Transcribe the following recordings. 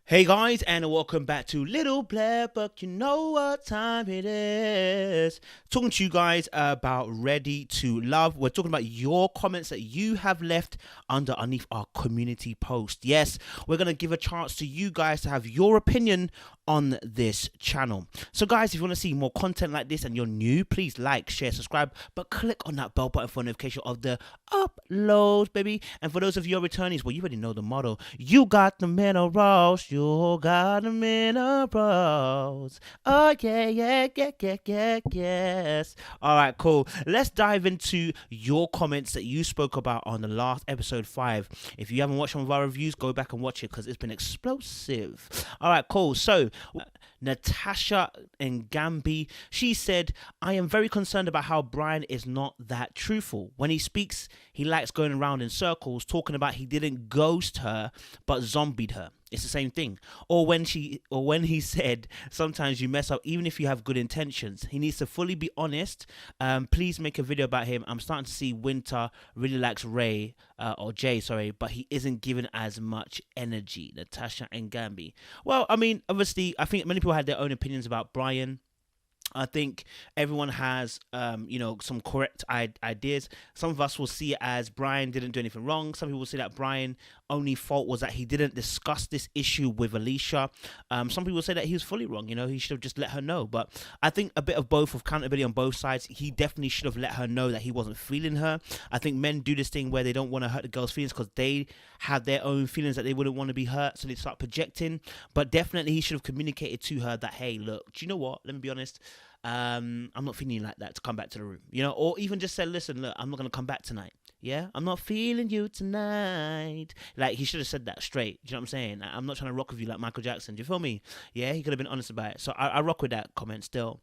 Hey guys, and welcome back to Little Blair, but you know what time it is. Talking to you guys about Ready to Love. We're talking about your comments that you have left underneath our community post. Yes, we're going to give a chance to you guys to have your opinion on this channel. So guys, if you want to see more content like this and you're new, please like, share, subscribe, but click on that bell button for notification of the uploads, baby. And for those of you returnees, well, you already know the motto. You got the minerals, you got the minerals. Oh yeah, yeah, yeah, yeah, yeah, yes. All right, cool. Let's dive into your comments that you spoke about on the last episode 5. If you haven't watched some of our reviews, go back and watch it because it's been explosive. All right, cool. So Natasha and Gambi, she said, I am very concerned about how Bryan is not that truthful. When he speaks, he likes going around in circles talking about he didn't ghost her but zombied her. It's the same thing. Or when he said, sometimes you mess up even if you have good intentions. He needs to fully be honest. Please make a video about him. I'm starting to see Winter really likes Ray or Jay, sorry, but he isn't given as much energy. Natasha and Gambi. Well, I mean, obviously, I think many people had their own opinions about Bryan. I think everyone has, some correct ideas. Some of us will see it as Bryan didn't do anything wrong. Some people will say that Bryan only fault was that he didn't discuss this issue with Alicia. Some people say that he was fully wrong. He should have just let her know. But I think a bit of both, of accountability on both sides. He definitely should have let her know that he wasn't feeling her. I think men do this thing where they don't want to hurt the girl's feelings because they have their own feelings that they wouldn't want to be hurt, so they start projecting. But definitely he should have communicated to her that, hey, look, do you know what? Let me be honest. I'm not feeling like that to come back to the room, or even just say, listen, look, I'm not going to come back tonight. Yeah, I'm not feeling you tonight. Like, he should have said that straight. Do you know what I'm saying? I'm not trying to rock with you like Michael Jackson. Do you feel me? Yeah, he could have been honest about it. So I rock with that comment still.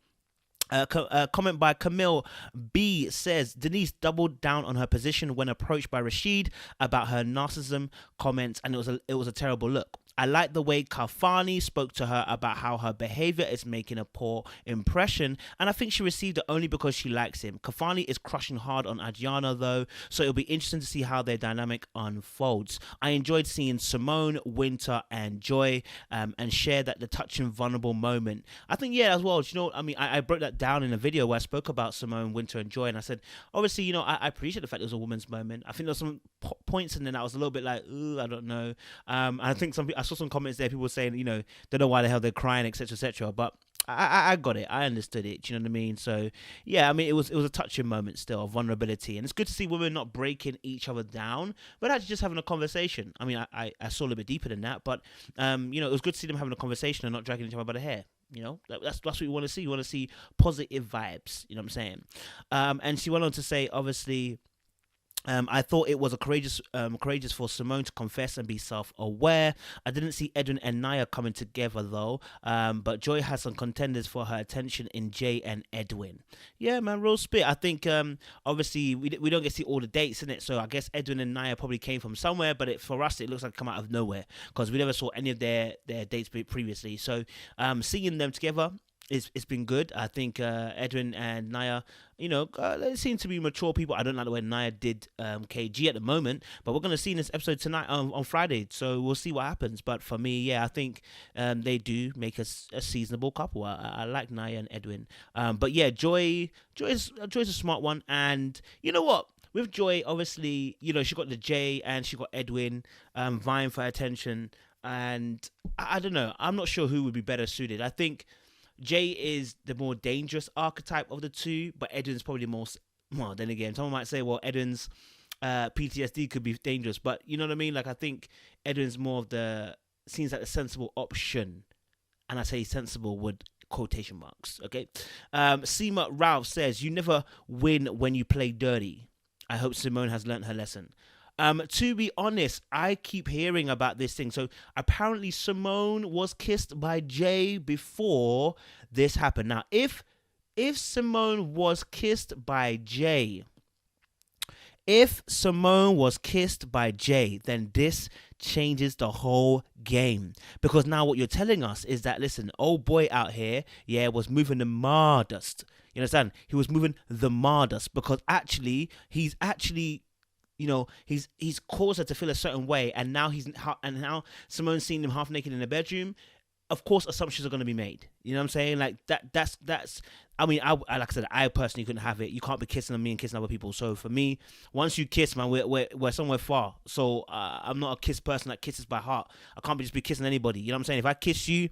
Comment by Camille B says Denise doubled down on her position when approached by Rashid about her narcissism comments, and it was a terrible look. I like the way Kafani spoke to her about how her behavior is making a poor impression, and I think she received it only because she likes him. Kafani is crushing hard on Adriana though, so it'll be interesting to see how their dynamic unfolds. I enjoyed seeing Simone, Winter, and Joy and share that the touching vulnerable moment. I think, yeah, as well, I broke that down in a video where I spoke about Simone, Winter, and Joy, and I said, obviously, I appreciate the fact it was a woman's moment. I think there's some points in there that I was a little bit like, ooh, I don't know. I think I saw some comments there, people saying, don't know why the hell they're crying, etc., etc. But I got it. I understood it. Do you know what I mean? So yeah, I mean, it was a touching moment still of vulnerability, and it's good to see women not breaking each other down, but actually just having a conversation. I mean, I saw a little bit deeper than that, but it was good to see them having a conversation and not dragging each other by the hair. That's what we want to see. We want to see positive vibes. You know what I'm saying? And she went on to say, obviously, I thought it was courageous for Simone to confess and be self-aware. I didn't see Edwin and Naya coming together though, but Joy has some contenders for her attention in Jay and Edwin. Yeah, man, real spit. I think obviously we don't get to see all the dates in it, so I guess Edwin and Naya probably came from somewhere, but for us it looks like it come out of nowhere because we never saw any of their dates previously. So seeing them together, it's been good. I think Edwin and Naya, they seem to be mature people. I don't like the way Naya did KG at the moment, but we're going to see in this episode tonight on Friday, so we'll see what happens. But for me, yeah, I think they do make a seasonable couple. I like Naya and Edwin. But yeah, Joy's a smart one, and you know what? With Joy, obviously, she got the J and she got Edwin vying for attention, and I don't know. I'm not sure who would be better suited. I think Jay is the more dangerous archetype of the two, but Edwin's probably the most. Well, then again, someone might say, well, Edwin's PTSD could be dangerous, but you know what I mean? Like, I think Edwin's more of seems like a sensible option, and I say sensible with quotation marks, okay? Seema Ralph says, you never win when you play dirty. I hope Simone has learned her lesson. To be honest, I keep hearing about this thing. So apparently Simone was kissed by Jay before this happened. Now, if Simone was kissed by Jay, then this changes the whole game. Because now what you're telling us is that, listen, old boy out here, yeah, was moving the Mardust. You understand? He was moving the Mardust because he's actually he's caused her to feel a certain way, and now now Simone's seen him half naked in the bedroom. Of course, assumptions are going to be made. You know what I'm saying? Like that's. I mean, like I said, I personally couldn't have it. You can't be kissing on me and kissing other people. So for me, once you kiss, man, we're somewhere far. So I'm not a kiss person that kisses by heart. I can't just be kissing anybody. You know what I'm saying? If I kiss you,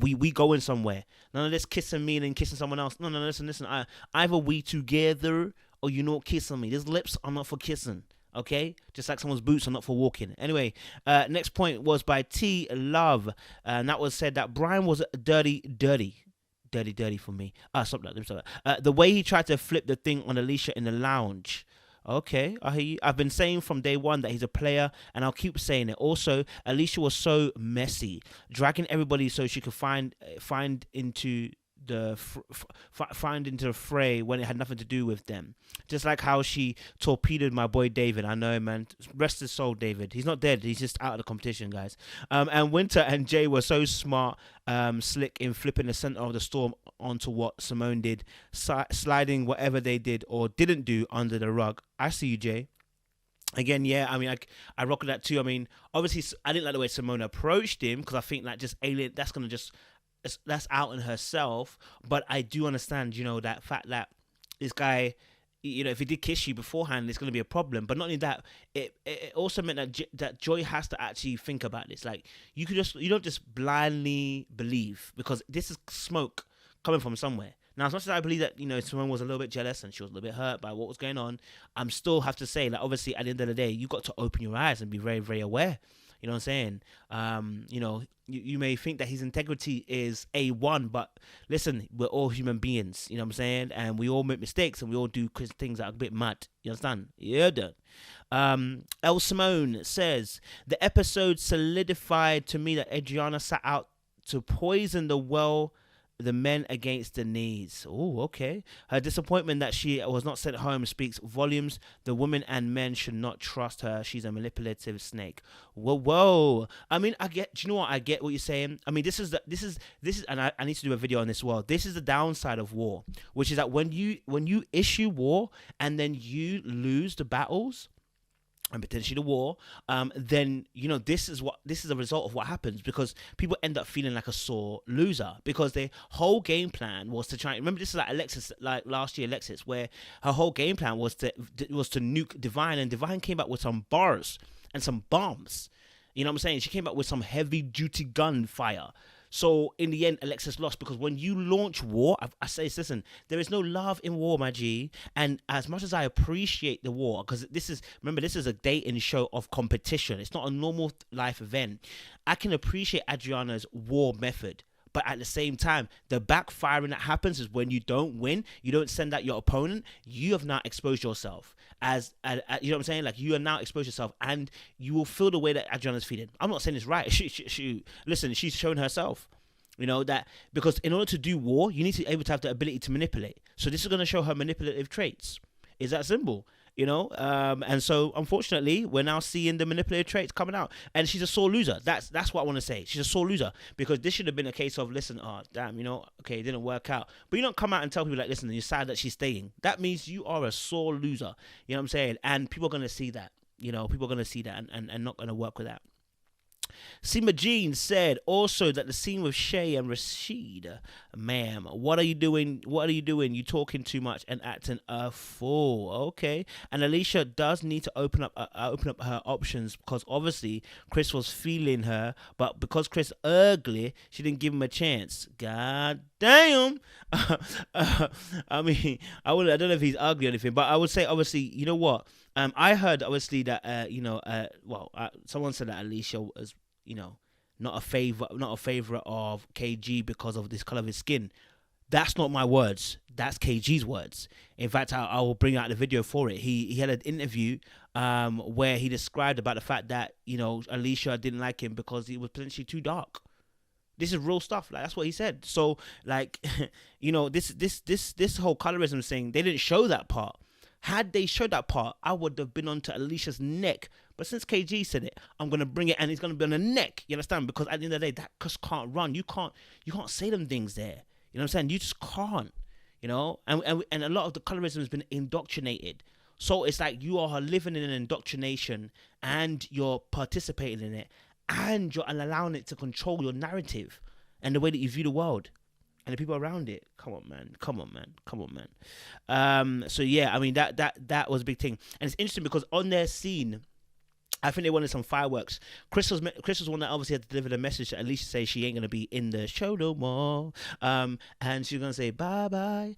we going somewhere. None of this kissing me and then kissing someone else. No, listen. Either we together or you not kissing me. These lips are not for kissing. Okay, just like someone's boots are not for walking. Anyway, next point was by T Love, and that was said that Bryan was dirty for me. Stop that. The way he tried to flip the thing on Alicia in the lounge. Okay, I hear you. I've been saying from day one that he's a player, and I'll keep saying it. Also, Alicia was so messy, dragging everybody so she could find into the fray when it had nothing to do with them. Just like how she torpedoed my boy David. I know, man. Rest his soul, David. He's not dead. He's just out of the competition, guys. And Winter and Jay were so smart, slick in flipping the center of the storm onto what Simone did, sliding whatever they did or didn't do under the rug. I see you, Jay. Again, yeah, I mean, I rock with that too. I mean, obviously, I didn't like the way Simone approached him because I think like just alien. That's out in herself, but I do understand, that fact that this guy, if he did kiss you beforehand, it's going to be a problem. But not only that, it also meant that Joy has to actually think about this. Like, you don't just blindly believe, because this is smoke coming from somewhere. Now, as much as I believe that, Simone was a little bit jealous and she was a little bit hurt by what was going on, I'm still have to say that obviously at the end of the day, you got to open your eyes and be very, very aware. You know what I'm saying? You may think that his integrity is A1, but listen, we're all human beings, you know what I'm saying? And we all make mistakes and we all do things that are a bit mad. You understand? Yeah, done. El Simone says, the episode solidified to me that Adriana sat out to poison the men against Denise. Oh, okay. Her disappointment that she was not sent home speaks volumes. The women and men should not trust her. She's a manipulative snake. Whoa. I mean, do you know what? I get what you're saying. I mean, this is, and I need to do a video on this as well. This is the downside of war, which is that when you issue war and then you lose the battles, and potentially the war, then this is a result of what happens, because people end up feeling like a sore loser because their whole game plan was to try. Remember, this is like Alexis, like last year Alexis, where her whole game plan was to nuke Divine, and Divine came back with some bars and some bombs. You know what I'm saying? She came back with some heavy duty gun fire. So in the end, Alexis lost, because when you launch war, I say, listen, there is no love in war, my G. And as much as I appreciate the war, because this is a dating show of competition. It's not a normal life event. I can appreciate Adriana's war method. But at the same time, the backfiring that happens is when you don't win, you don't send out your opponent, you have now exposed yourself. As you know what I'm saying? Like, you are now exposed yourself, and you will feel the way that Adriana's feeling. I'm not saying it's right. Listen, she's shown herself. That because in order to do war, you need to be able to have the ability to manipulate. So this is going to show her manipulative traits. Is that simple? And so unfortunately, we're now seeing the manipulative traits coming out, and she's a sore loser. That's what I want to say. She's a sore loser, because this should have been a case of, listen, damn, okay, it didn't work out. But you don't come out and tell people like, listen, you're sad that she's staying. That means you are a sore loser. You know what I'm saying? And people are going to see that. People are going to see that and not going to work with that. Seema Jean said also that the scene with Shay and Rashid, ma'am, what are you doing? You talking too much and acting a fool. Okay. And Alicia does need to open up her options, because obviously Chris was feeling her, but because Chris ugly, she didn't give him a chance. God damn. I mean, I don't know if he's ugly or anything, but I would say, obviously, you know what? I heard obviously that someone said that Alicia was not a favorite of KG because of this color of his skin. That's not my words. That's KG's words. In fact, I will bring out the video for it. He had an interview where he described about the fact that Alicia didn't like him because he was potentially too dark. This is real stuff. Like, that's what he said. So like this whole colorism thing, they didn't show that part. Had they showed that part, I would have been onto Alicia's neck. But since KG said it, I'm gonna bring it, and it's gonna be on the neck. You understand? Because at the end of the day, that just can't run. You can't say them things there. You know what I'm saying? You just can't. And a lot of the colorism has been indoctrinated. So it's like you are living in an indoctrination and you're participating in it and you're allowing it to control your narrative and the way that you view the world and the people around it. Come on, man. Come on, man. Come on, man. So yeah, I mean that was a big thing, and it's interesting because on their scene, I think they wanted some fireworks. Chris was one that obviously had to deliver the message to Alicia, say she ain't gonna be in the show no more, and she's gonna say bye bye.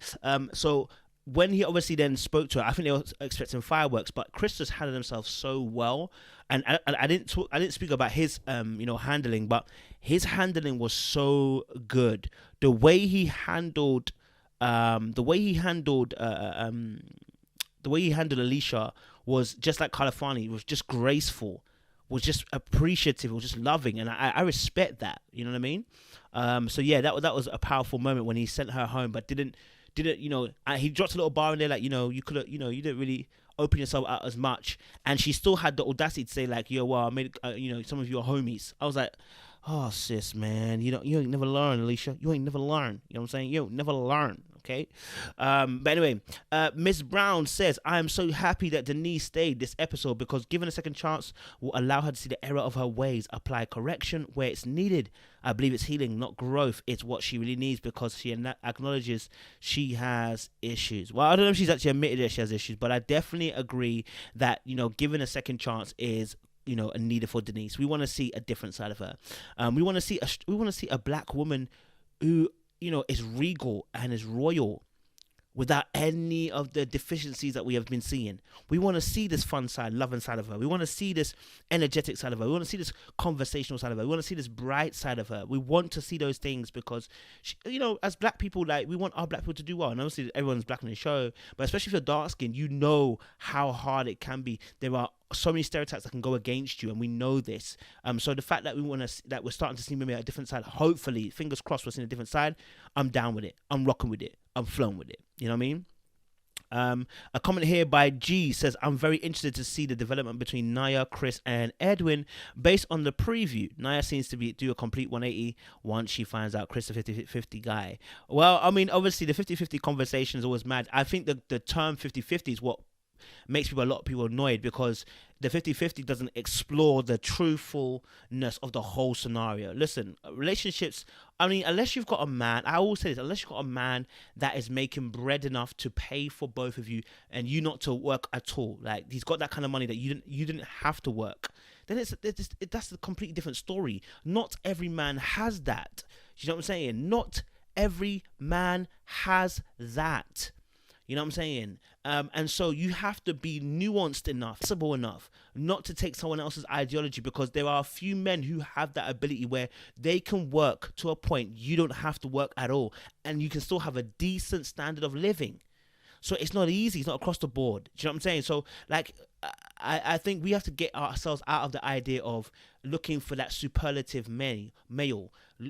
So when he obviously then spoke to her, I think they were expecting fireworks, but Chris just handled himself so well. And I didn't speak about his handling, but his handling was so good. The way he handled Alicia was just like Califani. It was just graceful, was just appreciative, was just loving, and I respect that. You know what I mean? So yeah, that was a powerful moment when he sent her home, but didn't he dropped a little bar in there like, you could have, you didn't really open yourself out as much, and she still had the audacity to say like, yo, well, I made some of your homies. I was like, oh sis, man, you ain't never learn, Alicia. You ain't never learn. You know what I'm saying? You never learn. Okay. But anyway, Miss Brown says, I am so happy that Denise stayed this episode because given a second chance will allow her to see the error of her ways, apply correction where it's needed. I believe it's healing, not growth. It's what she really needs because she acknowledges she has issues. Well, I don't know if she's actually admitted that she has issues, but I definitely agree that, given a second chance is needed for Denise. We want to see a different side of her. We want to see a black woman who is regal and is royal without any of the deficiencies that we have been seeing. We want to see this fun side, loving side of her. We want to see this energetic side of her. We want to see this conversational side of her. We want to see this bright side of her. We want to see those things because, as black people, like, we want our black people to do well. And obviously everyone's black on the show, but especially if you're dark skinned, you know how hard it can be. There are so many stereotypes that can go against you, and we know this. So the fact that we're starting to see maybe a different side, hopefully, fingers crossed, we're seeing a different side. I'm down with it. I'm rocking with it. I'm flowing with it. You know what I mean? A comment here by G says, I'm very interested to see the development between Naya, Chris, and Edwin based on the preview. Naya seems to do a complete 180 once she finds out Chris, the 50-50 guy. Well, I mean, obviously, the 50-50 conversation is always mad. I think the term 50-50 is what makes a lot of people annoyed because the 50-50 doesn't explore the truthfulness of the whole scenario. Listen, relationships, I mean, unless you've got a man, I always say this, unless you've got a man that is making bread enough to pay for both of you and you not to work at all, like he's got that kind of money that you didn't have to work, then that's a completely different story. Not every man has that. You know what I'm saying? Not every man has that. You know what I'm saying? And so you have to be nuanced enough, flexible enough, not to take someone else's ideology, because there are a few men who have that ability where they can work to a point you don't have to work at all, and you can still have a decent standard of living. So it's not easy. It's not across the board. Do you know what I'm saying? So, like, I think we have to get ourselves out of the idea of looking for that superlative male.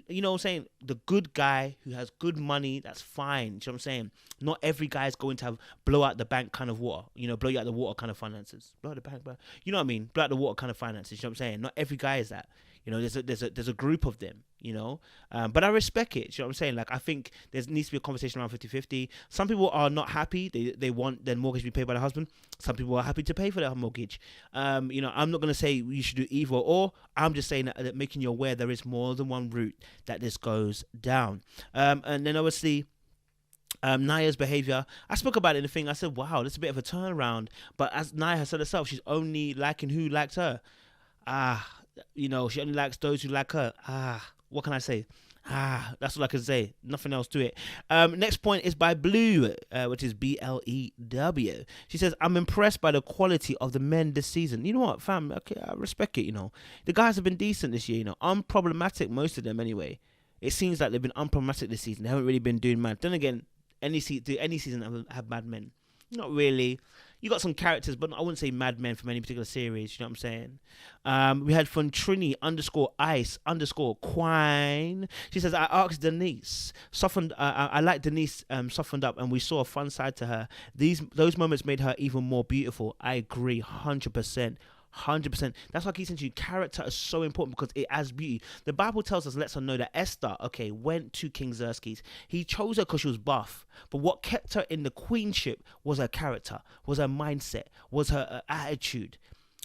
You know what I'm saying? The good guy who has good money, that's fine. You know what I'm saying? Not every guy is going to have blow out the bank kind of water. Blow you out the water kind of finances. Blow out the bank, you know what I mean? Blow out the water kind of finances. You know what I'm saying? Not every guy is that. There's a group of them, but I respect it. You know what I'm saying? Like, I think there needs to be a conversation around 50-50. Some people are not happy. They want their mortgage to be paid by the husband. Some people are happy to pay for their mortgage. I'm not going to say you should do either or. I'm just saying that making you aware there is more than one route that this goes down. And then obviously, Naya's behavior, I spoke about it in the thing. I said, wow, that's a bit of a turnaround. But as Naya has said herself, she's only liking who likes her. She only likes those who like her. What can I say? That's all I can say. Nothing else to it. Next point is by Blue, which is BLEW. She says, I'm impressed by the quality of the men this season. You know what, fam? Okay, I respect it, The guys have been decent this year, Unproblematic, most of them anyway. It seems like they've been unproblematic this season. They haven't really been doing mad. Then again, any season have mad men. Not really. You got some characters, but I wouldn't say mad men from any particular series. You know what I'm saying? We had from Trini _ice_quine. She says, I asked Denise, I like Denise softened up, and we saw a fun side to her. Those moments made her even more beautiful. I agree, 100%. 100%. That's why I keep saying to you, character is so important because it adds beauty. The Bible tells us, lets us know that Esther, okay, went to King Xerxes. He chose her because she was buff. But what kept her in the queenship was her character, was her mindset, was her attitude.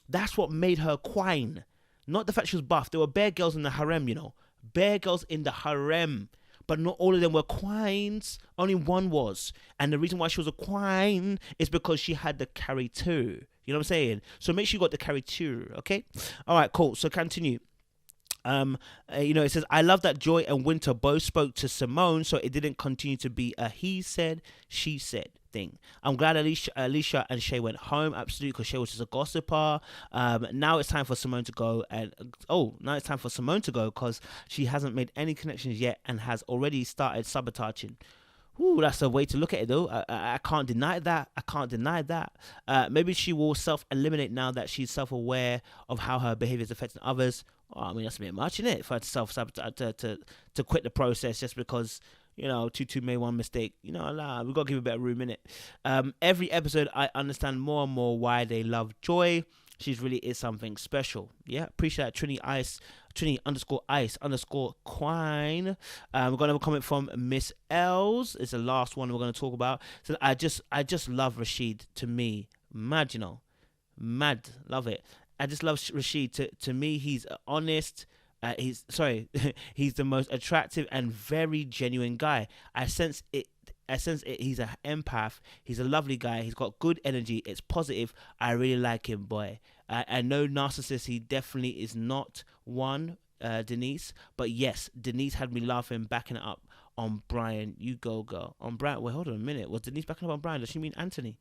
That's what made her queen. Not the fact she was buff. There were bare girls in the harem, you know. Bare girls in the harem. But not all of them were queens. Only one was. And the reason why she was a queen is because she had the character. You know what I'm saying? So make sure you got the character, okay? All right, cool. So continue. It says, I love that Joy and Winter both spoke to Simone, so it didn't continue to be a he said, she said thing. I'm glad Alicia and Shay went home, absolutely, because Shay was just a gossiper. Now it's time for Simone to go, because she hasn't made any connections yet and has already started sabotaging. Ooh, that's a way to look at it, though. I can't deny that. Maybe she will self-eliminate now that she's self-aware of how her behavior is affecting others. Oh, I mean, that's a bit much, isn't it? For her to self-sabotage, to quit the process just because, two made one mistake. We've got to give a bit of room in it. Every episode, I understand more and more why they love Joy. She really is something special. Yeah, appreciate that. Trini_Ice_Quine. We're gonna have a comment from Miss Els. It's the last one we're gonna talk about. So I just love Rashid. To me, mad, mad, love it. I just love Rashid. To me, he's honest. He's the most attractive and very genuine guy. I sense it. He's an empath. He's a lovely guy. He's got good energy. It's positive. I really like him, boy. I know narcissist. He definitely is not one, Denise. But yes, Denise had me laughing, backing it up on Bryan. You go, girl. On Bryan. Wait, hold on a minute. Was Denise backing up on Bryan? Does she mean Anthony?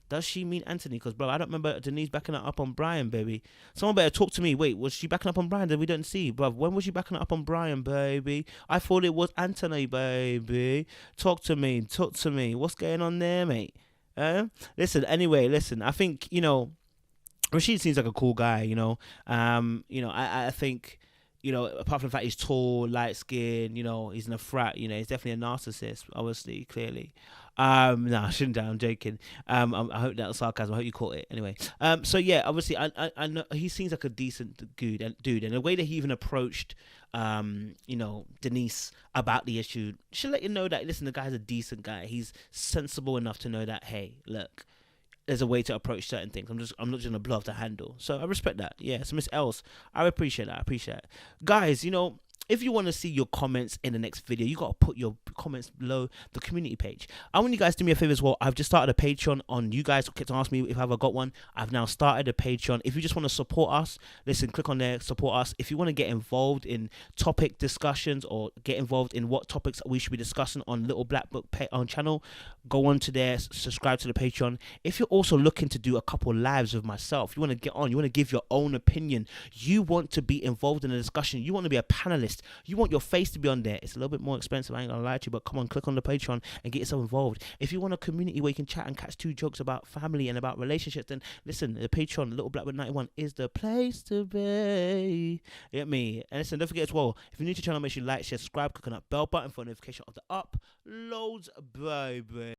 Because, bro, I don't remember Denise backing it up on Bryan, baby. Someone better talk to me. Wait, was she backing up on Bryan that we don't see? Bro, when was she backing it up on Bryan, baby? I thought it was Anthony, baby. Talk to me. What's going on there, mate? Listen, I think, Rashid seems like a cool guy, I think, apart from the fact he's tall, light skinned, he's in a frat, he's definitely a narcissist, obviously, clearly. No, I shouldn't. I'm joking. I hope that was sarcasm. I hope you caught it. Anyway. So yeah, obviously, I know he seems like a decent dude, and the way that he even approached, Denise about the issue should let you know that listen, the guy's a decent guy. He's sensible enough to know that hey, look, there's a way to approach certain things. I'm not just gonna blow off the handle. So I respect that. Yeah. So Miss Els, I appreciate that. Guys, if you want to see your comments in the next video, you got to put your comments below the community page. I want you guys to do me a favor as well. I've just started a Patreon on. You guys kept on asking me if I've ever got one. I've now started a Patreon. If you just want to support us, listen, click on there, support us. If you want to get involved in topic discussions or get involved in what topics we should be discussing on Little Black Book on channel, go on to there, subscribe to the Patreon. If you're also looking to do a couple lives with myself, you want to get on, you want to give your own opinion, you want to be involved in a discussion, you want to be a panelist, you want your face to be on there. It's a little bit more expensive, I ain't gonna lie to you, but come on, click on the Patreon and get yourself involved. If you want a community where you can chat and catch two jokes about family and about relationships, then listen, the Patreon, Little Blackwood 91 is the place to be. You get me? And listen, don't forget as well, if you're new to the channel, make sure you like, share, subscribe, click on that bell button for a notification of the uploads, baby.